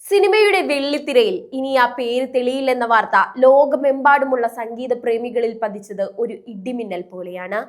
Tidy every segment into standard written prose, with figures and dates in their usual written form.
സിനിമയുടെ വെള്ളിത്തിരയിൽ ഇനി ആ പേര് തെളിയില്ലെന്ന വാർത്ത ലോകമെമ്പാടുമുള്ള സംഗീത പ്രേമികളിൽ പതിച്ചത് ഒരു ഇടിമിന്നൽ പോലെയാണ്.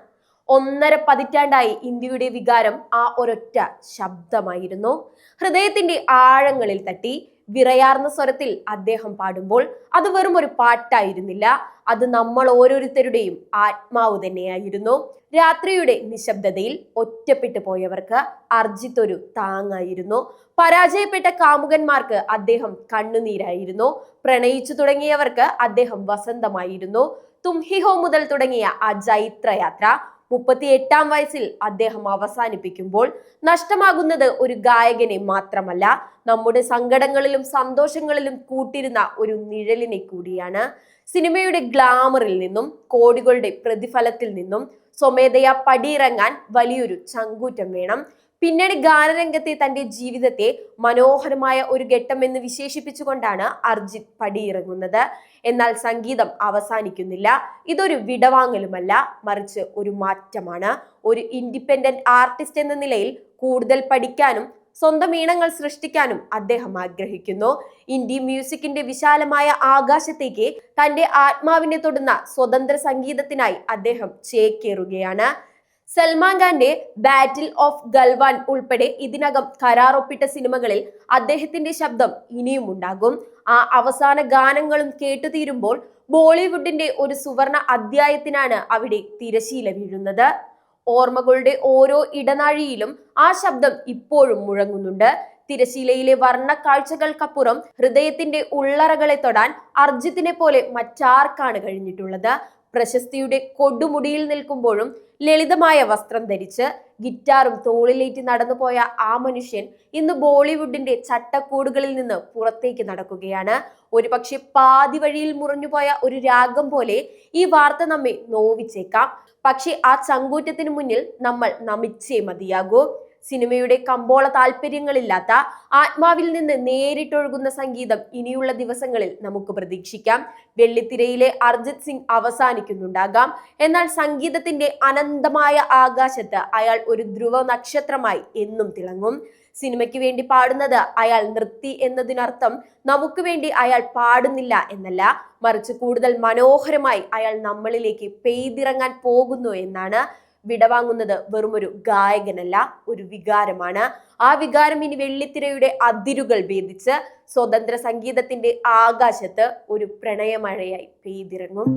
1.5 പതിറ്റാണ്ടായി ഇന്ത്യയുടെ വികാരം ആ ഒരൊറ്റ ശബ്ദമായിരുന്നു. ഹൃദയത്തിന്റെ ആഴങ്ങളിൽ തട്ടി വിറയാർന്ന സ്വരത്തിൽ അദ്ദേഹം പാടുമ്പോൾ അത് വെറും ഒരു പാട്ടായിരുന്നില്ല, അത് നമ്മൾ ഓരോരുത്തരുടെയും ആത്മാവ് തന്നെയായിരുന്നു. രാത്രിയുടെ നിശബ്ദതയിൽ ഒറ്റപ്പെട്ടു പോയവർക്ക് അർജിത്ത് ഒരു താങ്ങായിരുന്നു. പരാജയപ്പെട്ട കാമുകന്മാർക്ക് അദ്ദേഹം കണ്ണുനീരായിരുന്നു. പ്രണയിച്ചു തുടങ്ങിയവർക്ക് അദ്ദേഹം വസന്തമായിരുന്നു. തും ഹി ഹോ മുതൽ തുടങ്ങിയ ആ ജൈത്രയാത്ര 38-ാം വയസ്സിൽ അദ്ദേഹം അവസാനിപ്പിക്കുമ്പോൾ നഷ്ടമാകുന്നത് ഒരു ഗായകനെ മാത്രമല്ല, നമ്മുടെ സങ്കടങ്ങളിലും സന്തോഷങ്ങളിലും കൂട്ടിരുന്ന ഒരു നിഴലിനെ കൂടിയാണ്. സിനിമയുടെ ഗ്ലാമറിൽ നിന്നും കോടികളുടെ പ്രതിഫലത്തിൽ നിന്നും സ്വമേധയാ പടിയിറങ്ങാൻ വലിയൊരു ചങ്കൂറ്റം വേണം. പിന്നീട് ഗാനരംഗത്തെ തന്റെ ജീവിതത്തെ മനോഹരമായ ഒരു ഘട്ടം എന്ന് വിശേഷിപ്പിച്ചുകൊണ്ടാണ് അർജിത്ത് പടിയിറങ്ങുന്നത്. എന്നാൽ സംഗീതം അവസാനിക്കുന്നില്ല. ഇതൊരു വിടവാങ്ങലുമല്ല, മറിച്ച് ഒരു മാറ്റമാണ്. ഒരു ഇൻഡിപെൻഡന്റ് ആർട്ടിസ്റ്റ് എന്ന നിലയിൽ കൂടുതൽ പഠിക്കാനും സ്വന്തം ഈണങ്ങൾ സൃഷ്ടിക്കാനും അദ്ദേഹം ആഗ്രഹിക്കുന്നു. ഇന്ത്യ മ്യൂസിക്കിന്റെ വിശാലമായ ആകാശത്തേക്ക് തന്റെ ആത്മാവിനെ തൊടുന്ന സ്വതന്ത്ര സംഗീതത്തിനായി അദ്ദേഹം ചേക്കേറുകയാണ്. സൽമാൻ ഖാന്റെ ബാറ്റിൽ ഓഫ് ഗൽവാൻ ഉൾപ്പെടെ ഇതിനകം കരാറൊപ്പിട്ട സിനിമകളിൽ അദ്ദേഹത്തിന്റെ ശബ്ദം ഇനിയും ഉണ്ടാകും. ആ അവസാന ഗാനങ്ങളും കേട്ടുതീരുമ്പോൾ ബോളിവുഡിന്റെ ഒരു സുവർണ അധ്യായത്തിനാണ് അവിടെ തിരശീല വീഴുന്നത്. ഓർമ്മകളുടെ ഓരോ ഇടനാഴിയിലും ആ ശബ്ദം ഇപ്പോഴും മുഴങ്ങുന്നുണ്ട്. തിരശീലയിലെ വർണ്ണ കാഴ്ചകൾക്കപ്പുറം ഹൃദയത്തിന്റെ ഉള്ളറകളെ തൊടാൻ അർജിത്തിനെ പോലെ മറ്റാർക്കാണ് കഴിഞ്ഞിട്ടുള്ളത്? പ്രശസ്തിയുടെ കൊടുമുടിയിൽ നിൽക്കുമ്പോഴും ലളിതമായ വസ്ത്രം ധരിച്ച് ഗിറ്റാറും തോളിലേറ്റി നടന്നുപോയ ആ മനുഷ്യൻ ഇന്ന് ബോളിവുഡിന്റെ ചട്ടക്കൂടുകളിൽ നിന്ന് പുറത്തേക്ക് നടക്കുകയാണ്. ഒരുപക്ഷെ പാതി വഴിയിൽ മുറിഞ്ഞുപോയ ഒരു രാഗം പോലെ ഈ വാർത്ത നമ്മെ നോവിച്ചേക്കാം. പക്ഷെ ആ ചങ്കൂറ്റത്തിന് മുന്നിൽ നമ്മൾ നമിച്ചേ മതിയാകൂ. സിനിമയുടെ കമ്പോള താല്പര്യങ്ങളില്ലാത്ത ആത്മാവിൽ നിന്ന് നേരിട്ടൊഴുകുന്ന സംഗീതം ഇനിയുള്ള ദിവസങ്ങളിൽ നമുക്ക് പ്രതീക്ഷിക്കാം. വെള്ളിത്തിരയിലെ അർജിത്ത് സിംഗ് അവസാനിക്കുന്നുണ്ടാകാം, എന്നാൽ സംഗീതത്തിന്റെ അനന്തമായ ആകാശത്ത് അയാൾ ഒരു ധ്രുവ നക്ഷത്രമായി എന്നും തിളങ്ങും. സിനിമയ്ക്ക് വേണ്ടി പാടുന്നത് അയാൾ നിർത്തി എന്നതിനർത്ഥം നമുക്ക് വേണ്ടി അയാൾ പാടുന്നില്ല എന്നല്ല, മറിച്ച് കൂടുതൽ മനോഹരമായി അയാൾ നമ്മളിലേക്ക് പെയ്തിറങ്ങാൻ പോകുന്നു എന്നാണ്. വിടവാങ്ങുന്നത് വെറുമൊരു ഗായകനല്ല, ഒരു വികാരമാണ്. ആ വികാരം ഇനി വെള്ളിത്തിരയുടെ അതിരുകൾ ഭേദിച്ച് സ്വതന്ത്ര സംഗീതത്തിന്റെ ആകാശത്ത് ഒരു പ്രണയമഴയായി പെയ്തിറങ്ങും.